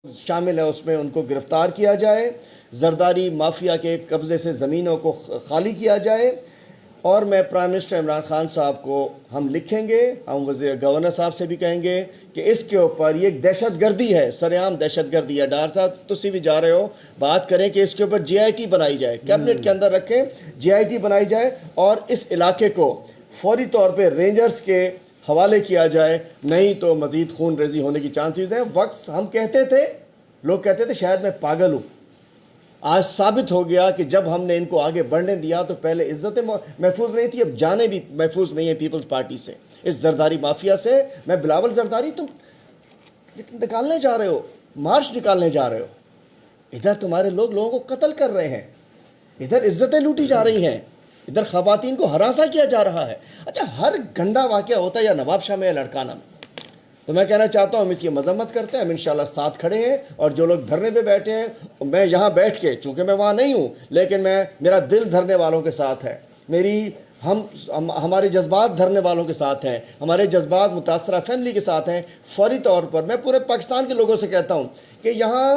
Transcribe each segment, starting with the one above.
شامل ہے اس میں ان کو گرفتار کیا جائے، زرداری مافیا کے قبضے سے زمینوں کو خالی کیا جائے، اور میں پرائم منسٹر عمران خان صاحب کو ہم لکھیں گے، ہم گورنر صاحب سے بھی کہیں گے کہ اس کے اوپر یہ ایک دہشت گردی ہے، سرعام دہشت گردی ہے۔ ڈار صاحب تسی بھی جا رہے ہو، بات کریں کہ اس کے اوپر جے آئی ٹی بنائی جائے، کیبنٹ کے اندر رکھیں، جے آئی ٹی بنائی جائے اور اس علاقے کو فوری طور پہ رینجرز کے حوالے کیا جائے، نہیں تو مزید خون ریزی ہونے کی چانسز ہیں۔ وقت ہم کہتے تھے، لوگ کہتے تھے شاید میں پاگل ہوں، آج ثابت ہو گیا کہ جب ہم نے ان کو آگے بڑھنے دیا تو پہلے عزتیں محفوظ نہیں تھی، اب جانیں بھی محفوظ نہیں ہیں پیپلز پارٹی سے، اس زرداری مافیا سے۔ میں بلاول زرداری تم نکالنے جا رہے ہو، مارچ نکالنے جا رہے ہو، ادھر تمہارے لوگوں کو قتل کر رہے ہیں، ادھر عزتیں لوٹی جا رہی ہیں، ادھر خواتین کو ہراساں کیا جا رہا ہے۔ اچھا، ہر گندا واقعہ ہوتا ہے یا نواب شاہ میں یا لڑکانہ میں، تو میں کہنا چاہتا ہوں ہم اس کی مذمت کرتے ہیں، ہم انشاءاللہ ساتھ کھڑے ہیں، اور جو لوگ دھرنے پہ بیٹھے ہیں، میں یہاں بیٹھ کے، چونکہ میں وہاں نہیں ہوں لیکن میرا دل دھرنے والوں کے ساتھ ہے، ہمارے جذبات دھرنے والوں کے ساتھ ہیں، ہمارے جذبات متاثرہ فیملی کے ساتھ ہیں۔ فوری طور پر میں پورے پاکستان کے لوگوں سے کہتا ہوں کہ یہاں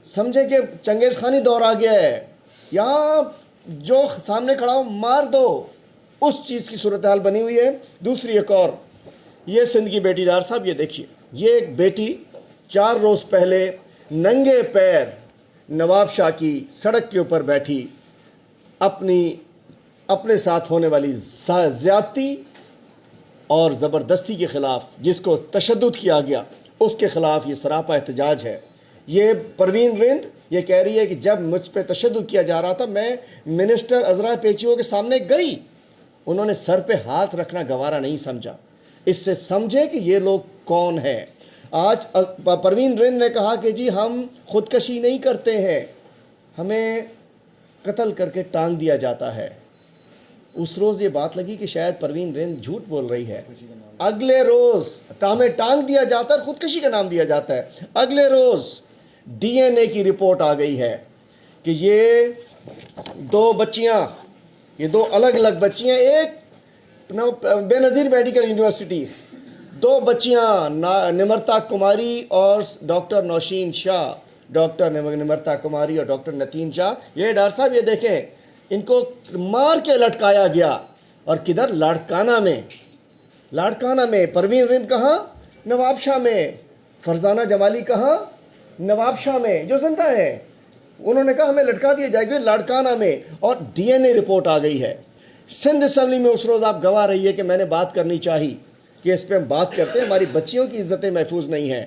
سمجھے کہ چنگیز خانی دور آ گیا ہے، یہاں جو سامنے کھڑا ہو مار دو، اس چیز کی صورتحال بنی ہوئی ہے۔ دوسری ایک اور، یہ سندھ کی بیٹی، ڈار صاحب یہ دیکھیے، یہ ایک بیٹی 4 روز پہلے ننگے پیر نواب شاہ کی سڑک کے اوپر بیٹھی، اپنے ساتھ ہونے والی زیادتی اور زبردستی کے خلاف، جس کو تشدد کیا گیا، اس کے خلاف یہ سراپا احتجاج ہے۔ یہ پروین رند یہ کہہ رہی ہے کہ جب مجھ پہ تشدد کیا جا رہا تھا میں منسٹر عذرا پیچیو کے سامنے گئی، انہوں نے سر پہ ہاتھ رکھنا گوارا نہیں سمجھا۔ اس سے سمجھے کہ یہ لوگ کون ہیں۔ آج پروین رند نے کہا کہ جی ہم خودکشی نہیں کرتے ہیں، ہمیں قتل کر کے ٹانگ دیا جاتا ہے۔ اس روز یہ بات لگی کہ شاید پروین رند جھوٹ بول رہی ہے۔ اگلے روز ہمیں ٹانگ دیا جاتا ہے، خودکشی کا نام دیا جاتا ہے۔ اگلے روز ڈی این اے کی رپورٹ آ گئی ہے کہ یہ 2 بچیاں، یہ 2 الگ الگ بچیاں، ایک بے نظیر میڈیکل یونیورسٹی، 2 بچیاں نمرتا کماری اور ڈاکٹر نوشین شاہ، ڈاکٹر نمرتا کماری اور ڈاکٹر نتین شاہ، یہ ڈار صاحب یہ دیکھیں، ان کو مار کے لٹکایا گیا، اور کدھر؟ لاڑکانہ میں۔ پروین رند کہاں؟ نواب شاہ میں۔ فرزانہ جمالی کہاں؟ نواب شاہ میں، جو زندہ ہے، انہوں نے کہا ہمیں لٹکا دیا جائے گا لاڑکانہ میں، اور ڈی این اے رپورٹ آ گئی ہے۔ سندھ اسمبلی میں اس روز آپ گواہ رہی ہے کہ میں نے بات کرنی چاہی کہ اس پہ ہم بات کرتے ہیں، ہماری بچیوں کی عزتیں محفوظ نہیں ہیں۔